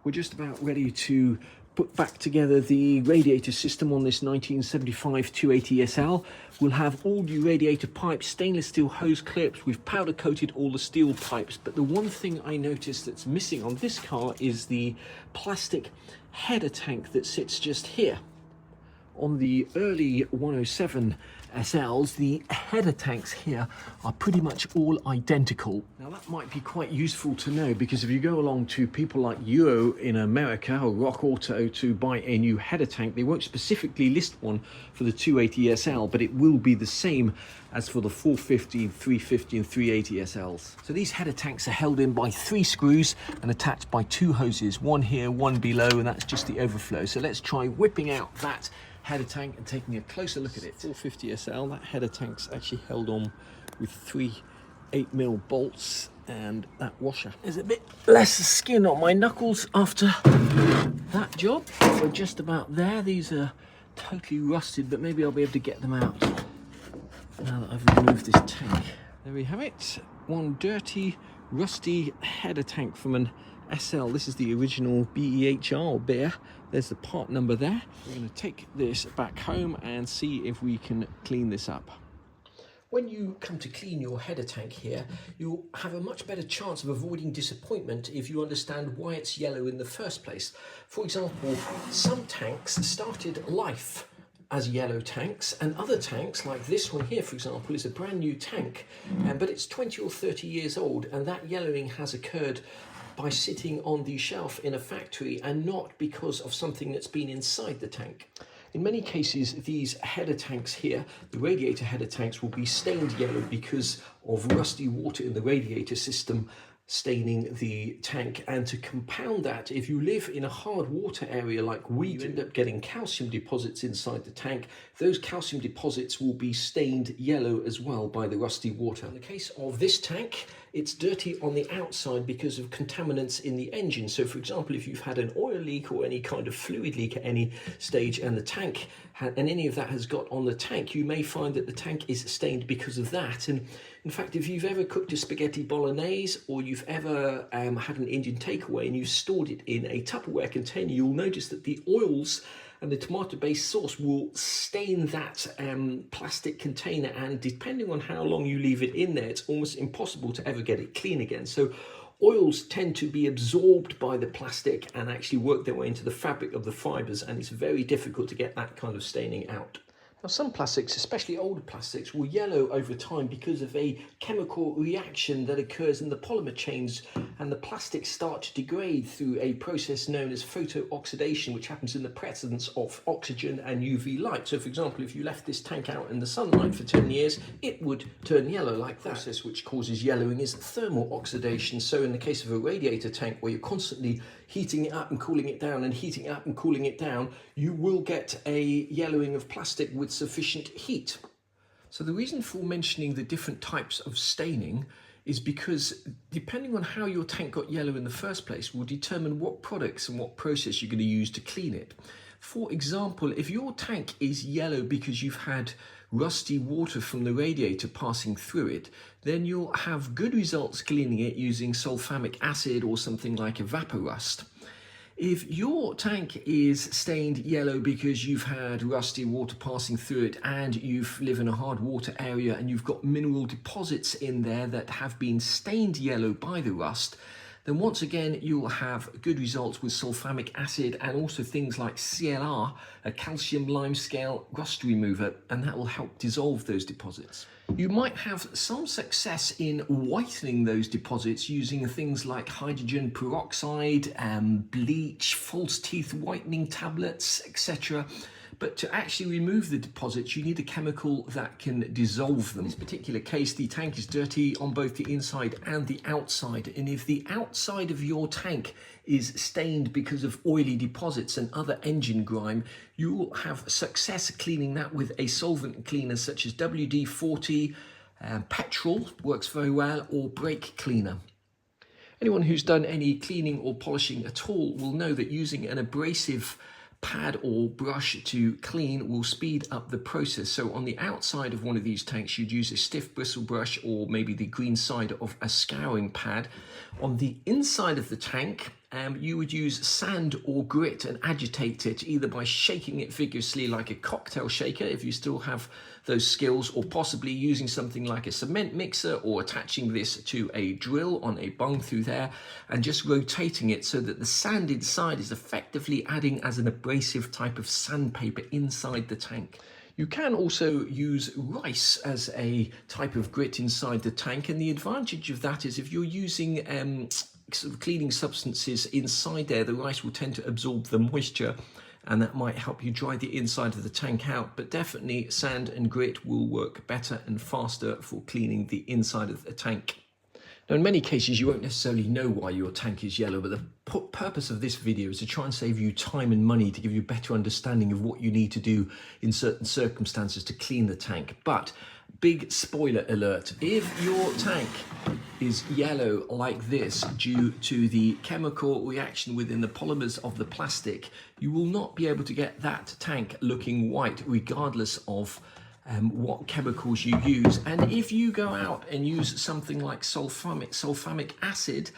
We're just about ready to put back together the radiator system on this 1975 280 SL. We'll have all new radiator pipes, stainless steel hose clips. We've powder coated all the steel pipes, but the one thing I noticed that's missing on this car is the plastic header tank that sits just here. On the early 107 SLs, the header tanks here are pretty much all identical. Now that might be quite useful to know, because if you go along to people like Euro in America or Rock Auto to buy a new header tank, they won't specifically list one for the 280 SL, but it will be the same as for the 450, 350 and 380 SLs. So these header tanks are held in by 3 screws and attached by 2 hoses, one here, one below, and that's just the overflow. So let's try whipping out that header tank and taking a closer look at it. 450 SL, that header tank's actually held on with 3 8mm bolts and that washer. There's a bit less skin on my knuckles after that job. We're just about there. These are totally rusted, but maybe I'll be able to get them out now that I've removed this tank. There we have it. One dirty, rusty header tank from an SL. This is the original BEHR or beer. There's the part number there. We're going to take this back home and see if we can clean this up. When you come to clean your header tank here, you'll have a much better chance of avoiding disappointment if you understand why it's yellow in the first place. For example, some tanks started life as yellow tanks, and other tanks, like this one here, for example, is a brand new tank, but it's 20 or 30 years old, and that yellowing has occurred by sitting on the shelf in a factory and not because of something that's been inside the tank. In many cases, these header tanks here, the radiator header tanks, will be stained yellow because of rusty water in the radiator system staining the tank. And to compound that, if you live in a hard water area like we do, you end up getting calcium deposits inside the tank. Those calcium deposits will be stained yellow as well by the rusty water. In the case of this tank, it's dirty on the outside because of contaminants in the engine. So for example, if you've had an oil leak or any kind of fluid leak at any stage and the tank and any of that has got on the tank, you may find that the tank is stained because of that. And in fact, if you've ever cooked a spaghetti bolognese or you've ever had an Indian takeaway and you've stored it in a Tupperware container, you'll notice that the oils and the tomato-based sauce will stain that plastic container, and depending on how long you leave it in there, it's almost impossible to ever get it clean again. So oils tend to be absorbed by the plastic and actually work their way into the fabric of the fibers, and it's very difficult to get that kind of staining out. Now, some plastics, especially older plastics, will yellow over time because of a chemical reaction that occurs in the polymer chains, and the plastics start to degrade through a process known as photooxidation, which happens in the presence of oxygen and UV light. So, for example, if you left this tank out in the sunlight for 10 years, it would turn yellow like that. The process which causes yellowing is thermal oxidation. So in the case of a radiator tank where you're constantly heating it up and cooling it down and heating it up and cooling it down, you will get a yellowing of plastic with sufficient heat. So the reason for mentioning the different types of staining is because depending on how your tank got yellow in the first place will determine what products and what process you're going to use to clean it. For example, if your tank is yellow because you've had rusty water from the radiator passing through it, then you'll have good results cleaning it using sulfamic acid or something like Evaporust. If your tank is stained yellow because you've had rusty water passing through it and you live in a hard water area and you've got mineral deposits in there that have been stained yellow by the rust, then once again you'll have good results with sulfamic acid and also things like CLR, a calcium limescale rust remover, and that will help dissolve those deposits. You might have some success in whitening those deposits using things like hydrogen peroxide, bleach, false teeth whitening tablets, etc. But to actually remove the deposits, you need a chemical that can dissolve them. In this particular case, the tank is dirty on both the inside and the outside. And if the outside of your tank is stained because of oily deposits and other engine grime, you will have success cleaning that with a solvent cleaner such as WD-40, petrol works very well, or brake cleaner. Anyone who's done any cleaning or polishing at all will know that using an abrasive pad or brush to clean will speed up the process. So on the outside of one of these tanks, you'd use a stiff bristle brush or maybe the green side of a scouring pad. On the inside of the tank, you would use sand or grit and agitate it either by shaking it vigorously like a cocktail shaker if you still have those skills, or possibly using something like a cement mixer or attaching this to a drill on a bung through there and just rotating it so that the sand inside is effectively adding as an abrasive type of sandpaper inside the tank. You can also use rice as a type of grit inside the tank, and the advantage of that is if you're using sort of cleaning substances inside there, the rice will tend to absorb the moisture, and that might help you dry the inside of the tank out. But definitely sand and grit will work better and faster for cleaning the inside of the tank. Now, in many cases, you won't necessarily know why your tank is yellow, but the purpose of this video is to try and save you time and money, to give you a better understanding of what you need to do in certain circumstances to clean the tank. But big spoiler alert, if your tank is yellow like this due to the chemical reaction within the polymers of the plastic, you will not be able to get that tank looking white regardless of what chemicals you use. And if you go out and use something like sulfamic acid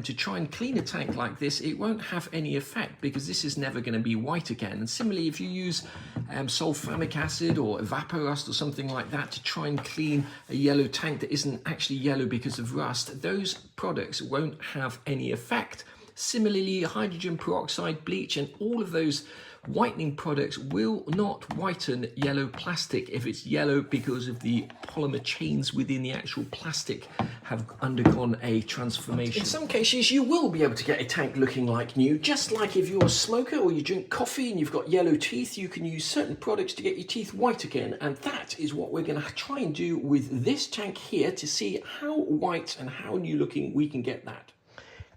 to try and clean a tank like this, it won't have any effect because this is never going to be white again. And similarly, if you use sulfamic acid or evaporust or something like that to try and clean a yellow tank that isn't actually yellow because of rust, those products won't have any effect. Similarly, hydrogen peroxide, bleach, and all of those whitening products will not whiten yellow plastic if it's yellow because of the polymer chains within the actual plastic have undergone a transformation. In some cases, you will be able to get a tank looking like new. Just like if you're a smoker or you drink coffee and you've got yellow teeth, you can use certain products to get your teeth white again. And that is what we're going to try and do with this tank here to see how white and how new looking we can get that.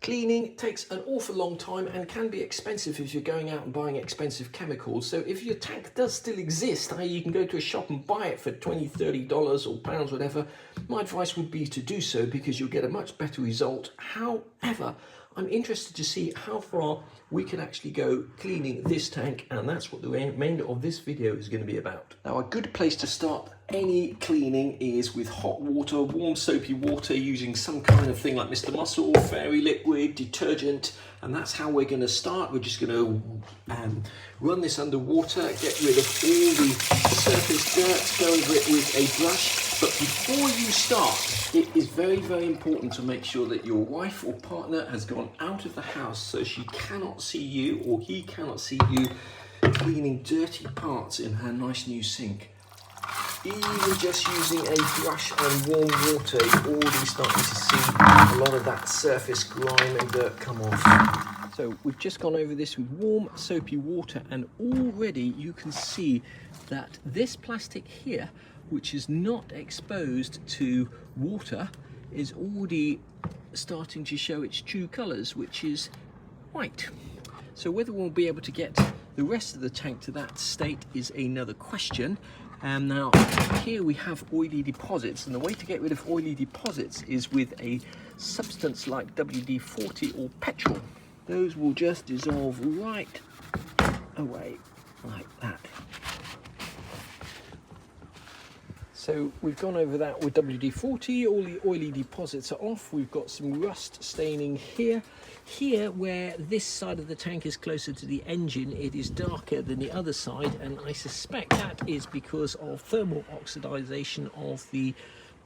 Cleaning takes an awful long time and can be expensive if you're going out and buying expensive chemicals. So if your tank does still exist, i.e. you can go to a shop and buy it for $20, $30 or pounds, whatever, my advice would be to do so because you'll get a much better result. However, I'm interested to see how far we can actually go cleaning this tank, and that's what the remainder of this video is going to be about. Now, a good place to start any cleaning is with hot water, warm soapy water, using some kind of thing like Mr. Muscle, fairy liquid, detergent, and that's how we're going to start. We're just going to run this under water, get rid of all the surface dirt, go over it with a brush. But before you start, it is very, very important to make sure that your wife or partner has gone out of the house so she cannot see you or he cannot see you cleaning dirty parts in her nice new sink. Even just using a brush and warm water, you're already starting to see a lot of that surface grime and dirt come off. So we've just gone over this with warm soapy water, and already you can see that this plastic here, which is not exposed to water, is already starting to show its true colours, which is white. So whether we'll be able to get the rest of the tank to that state is another question. Now here we have oily deposits, and the way to get rid of oily deposits is with a substance like WD-40 or petrol. Those will just dissolve right away like that. So we've gone over that with WD-40, all the oily deposits are off. We've got some rust staining here. Here, where this side of the tank is closer to the engine, it is darker than the other side, and I suspect that is because of thermal oxidization of the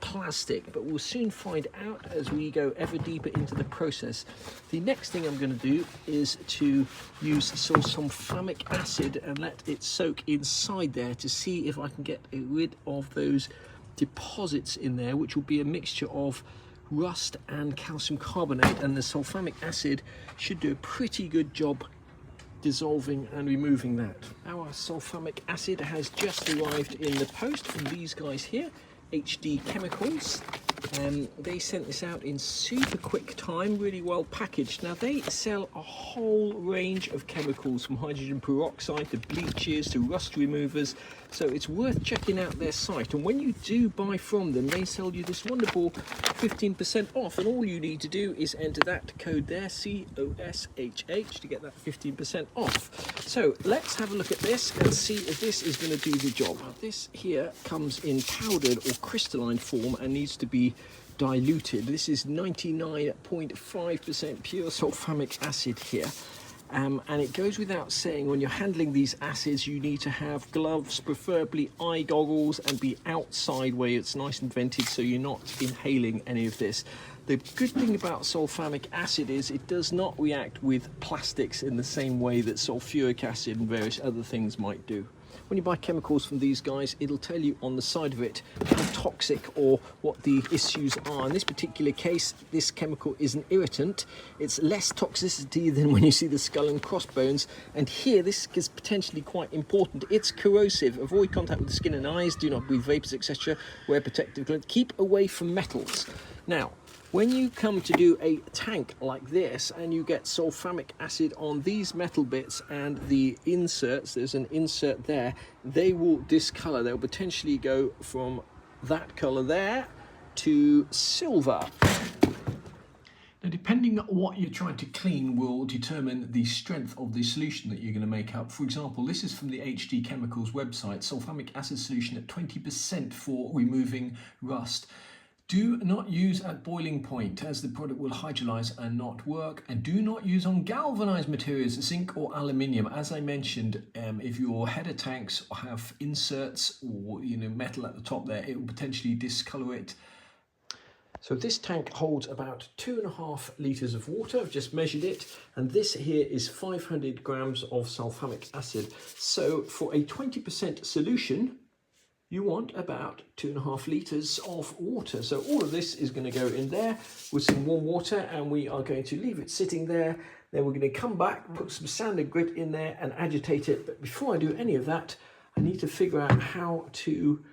plastic, but we'll soon find out as we go ever deeper into the process. The next thing I'm going to do is to use some sulfamic acid and let it soak inside there to see if I can get rid of those deposits in there, which will be a mixture of rust and calcium carbonate, and the sulfamic acid should do a pretty good job dissolving and removing that. Our sulfamic acid has just arrived in the post from these guys here, HD Chemicals. They sent this out in super quick time, really well packaged. Now they sell a whole range of chemicals, from hydrogen peroxide to bleaches to rust removers, so it's worth checking out their site. And when you do buy from them, they sell you this wonderful 15% off, and all you need to do is enter that code there, COSHH, to get that 15% off. So let's have a look at this and see if this is going to do the job. Now, this here comes in powdered or crystalline form and needs to be diluted. This is 99.5% pure sulfamic acid here. And it goes without saying, when you're handling these acids, you need to have gloves, preferably eye goggles, and be outside where it's nice and vented so you're not inhaling any of this. The good thing about sulfamic acid is it does not react with plastics in the same way that sulfuric acid and various other things might do. When you buy chemicals from these guys, it'll tell you on the side of it how toxic or what the issues are. In this particular case, this chemical is an irritant. It's less toxicity than when you see the skull and crossbones. And here, this is potentially quite important. It's corrosive. Avoid contact with the skin and eyes. Do not breathe vapors, etc. Wear protective gloves. Keep away from metals. Now, when you come to do a tank like this and you get sulfamic acid on these metal bits and the inserts, there's an insert there, they will discolor. They'll potentially go from that color there to silver. Now, depending on what you're trying to clean will determine the strength of the solution that you're going to make up. For example, this is from the HD Chemicals website, sulfamic acid solution at 20% for removing rust. Do not use at boiling point, as the product will hydrolyze and not work. And do not use on galvanized materials, zinc or aluminium. As I mentioned, if your header tanks have inserts or metal at the top there, it will potentially discolor it. So this tank holds about 2.5 litres of water. I've just measured it, and this here is 500 grams of sulfamic acid. So for a 20% solution, you want about 2.5 litres of water. So all of this is going to go in there with some warm water, and we are going to leave it sitting there. Then we're going to come back, put some sand and grit in there and agitate it. But before I do any of that, I need to figure out how to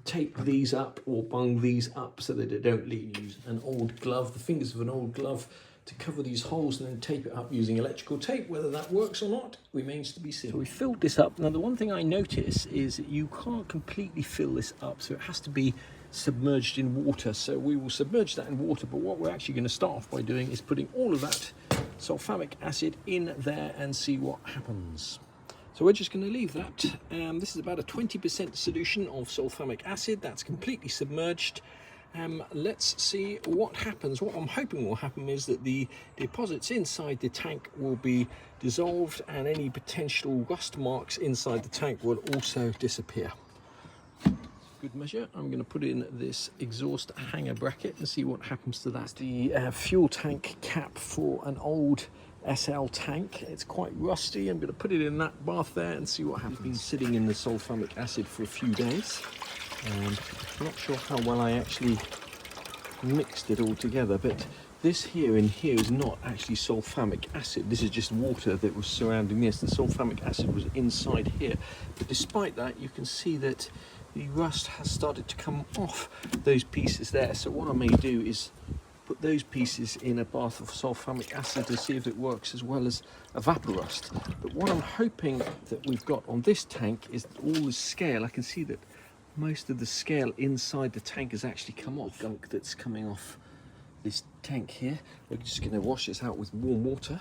tape these up or bung these up so that they don't leak. Use an old glove, the fingers of an old glove, to cover these holes and then tape it up using electrical tape. Whether that works or not remains to be seen. So we filled this up. Now, the one thing I notice is that you can't completely fill this up, so it has to be submerged in water. So we will submerge that in water, but what we're actually going to start off by doing is putting all of that sulfamic acid in there and see what happens. So we're just going to leave that. This is about a 20% solution of sulfamic acid that's completely submerged. Let's see what happens. What I'm hoping will happen is that the deposits inside the tank will be dissolved and any potential rust marks inside the tank will also disappear. Good measure. I'm going to put in this exhaust hanger bracket and see what happens to that. The fuel tank cap for an old SL tank. It's quite rusty. I'm going to put it in that bath there and see what happens. It's been sitting in the sulfamic acid for a few days. I'm not sure how well I actually mixed it all together, but this here in here is not actually sulfamic acid. This is just water that was surrounding this. The sulfamic acid was inside here, but despite that, you can see that the rust has started to come off those pieces there. So what I may do is put those pieces in a bath of sulfamic acid to see if it works as well as evaporust. But what I'm hoping that we've got on this tank is all the scale. I can see that most of the scale inside the tank has actually come off. Gunk that's coming off this tank here. We're just going to wash this out with warm water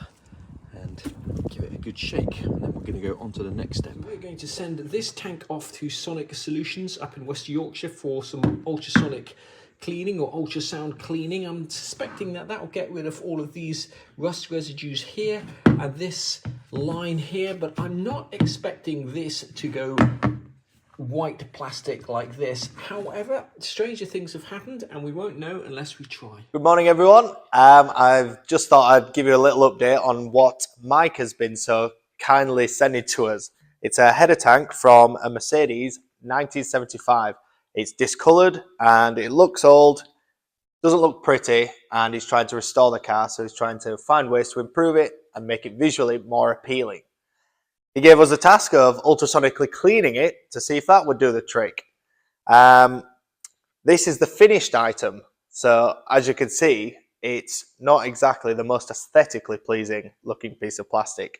and give it a good shake, and then we're going to go on to the next step. We're going to send this tank off to Sonic Solutions up in West Yorkshire for some ultrasonic cleaning or ultrasound cleaning. I'm suspecting that that will get rid of all of these rust residues here and this line here, but I'm not expecting this to go white plastic like this. However, stranger things have happened and we won't know unless we try. Good morning, everyone. I've just thought I'd give you a little update on what Mike has been so kindly sending to us. It's a header tank from a Mercedes 1975. It's discoloured and it looks old, doesn't look pretty, and he's trying to restore the car, so he's trying to find ways to improve it and make it visually more appealing. He gave us a task of ultrasonically cleaning it to see if that would do the trick. This is the finished item. So as you can see, it's not exactly the most aesthetically pleasing looking piece of plastic.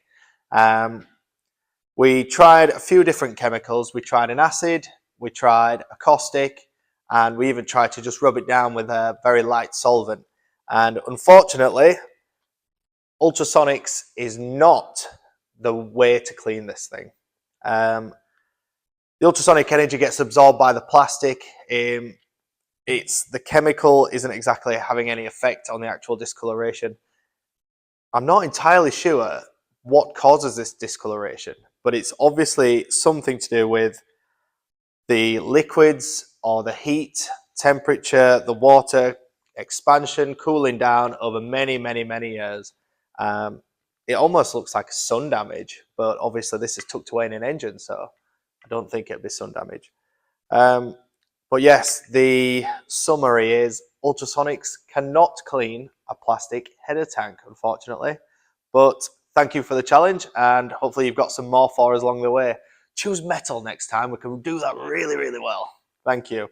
We tried a few different chemicals. We tried an acid, we tried a caustic, and we even tried to just rub it down with a very light solvent. And unfortunately, Ultrasonics is not the way to clean this thing. The ultrasonic energy gets absorbed by the plastic. the chemical isn't exactly having any effect on the actual discoloration. I'm not entirely sure what causes this discoloration, but it's obviously something to do with the liquids or the heat, temperature, the water expansion, cooling down over many, many, many years. It almost looks like sun damage, but obviously this is tucked away in an engine, so I don't think it'd be sun damage. But yes, the summary is Ultrasonics cannot clean a plastic header tank, unfortunately. But thank you for the challenge, and hopefully you've got some more for us along the way. Choose metal next time. We can do that really, really well. Thank you.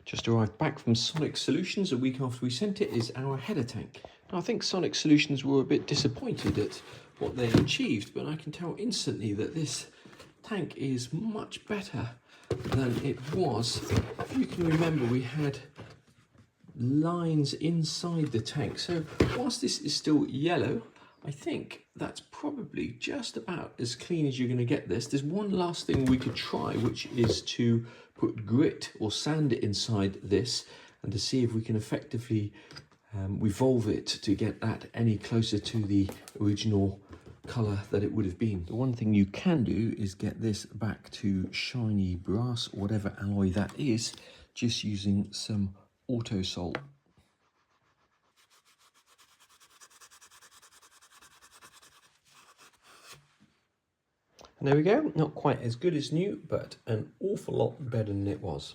Just arrived back from Sonic Solutions a week after we sent it is our header tank. Now I think Sonic Solutions were a bit disappointed at what they achieved, but I can tell instantly that this tank is much better than it was. If you can remember, we had lines inside the tank, so whilst this is still yellow, I think that's probably just about as clean as you're going to get this. There's one last thing we could try, which is to put grit or sand inside this and to see if we can effectively revolve it to get that any closer to the original colour that it would have been. The one thing you can do is get this back to shiny brass, or whatever alloy that is, just using some auto salt. And there we go, not quite as good as new, but an awful lot better than it was.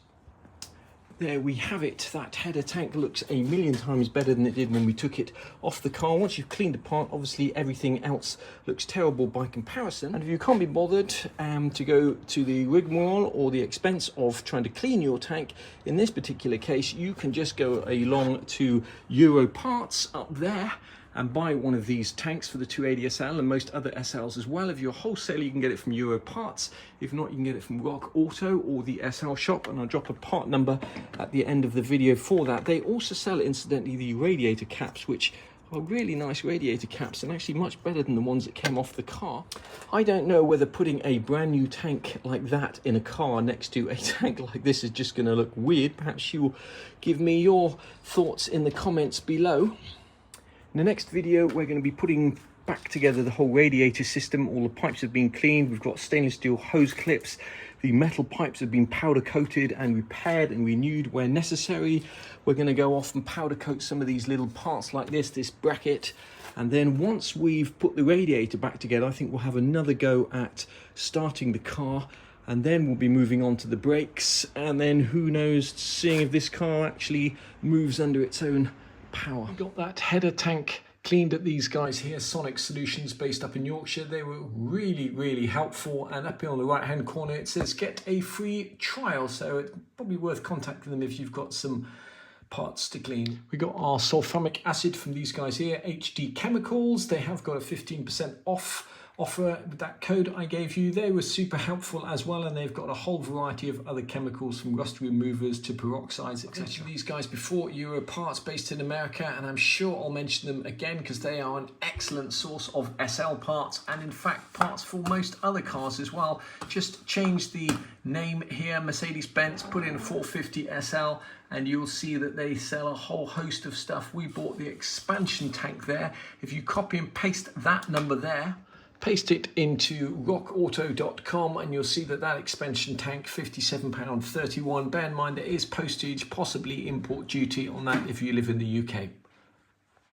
There we have it. That header tank looks a million times better than it did when we took it off the car. Once you've cleaned apart, obviously everything else looks terrible by comparison. And if you can't be bothered to go to the rigmarole or the expense of trying to clean your tank, in this particular case, you can just go along to Euro Parts up there and buy one of these tanks for the 280 SL and most other SLs as well. If you're a wholesaler, you can get it from Euro Parts. If not, you can get it from Rock Auto or the SL shop, and I'll drop a part number at the end of the video for that. They also sell, incidentally, the radiator caps, which are really nice radiator caps and actually much better than the ones that came off the car. I don't know whether putting a brand new tank like that in a car next to a tank like this is just going to look weird. Perhaps you'll give me your thoughts in the comments below. In the next video, we're going to be putting back together the whole radiator system. All the pipes have been cleaned. We've got stainless steel hose clips. The metal pipes have been powder coated and repaired and renewed where necessary. We're going to go off and powder coat some of these little parts like this bracket. And then once we've put the radiator back together, I think we'll have another go at starting the car. And then we'll be moving on to the brakes. And then who knows, seeing if this car actually moves under its own power. We got that header tank cleaned at these guys here, Sonic Solutions, based up in Yorkshire. They were really, really helpful. And up here on the right hand corner, it says get a free trial. So it's probably worth contacting them if you've got some parts to clean. We got our sulfuric acid from these guys here, HD Chemicals. They have got a 15% off offer with that code I gave you. They were super helpful as well, and they've got a whole variety of other chemicals from rust removers to peroxides, etc. These guys before Euro Parts, based in America, and I'm sure I'll mention them again because they are an excellent source of SL parts and in fact parts for most other cars as well. Just change the name here, Mercedes-Benz, put in 450 SL and you'll see that they sell a whole host of stuff. We bought the expansion tank there. If you copy and paste that number there, paste it into rockauto.com and you'll see that that expansion tank, £57.31. Bear in mind there is postage, possibly import duty on that if you live in the UK.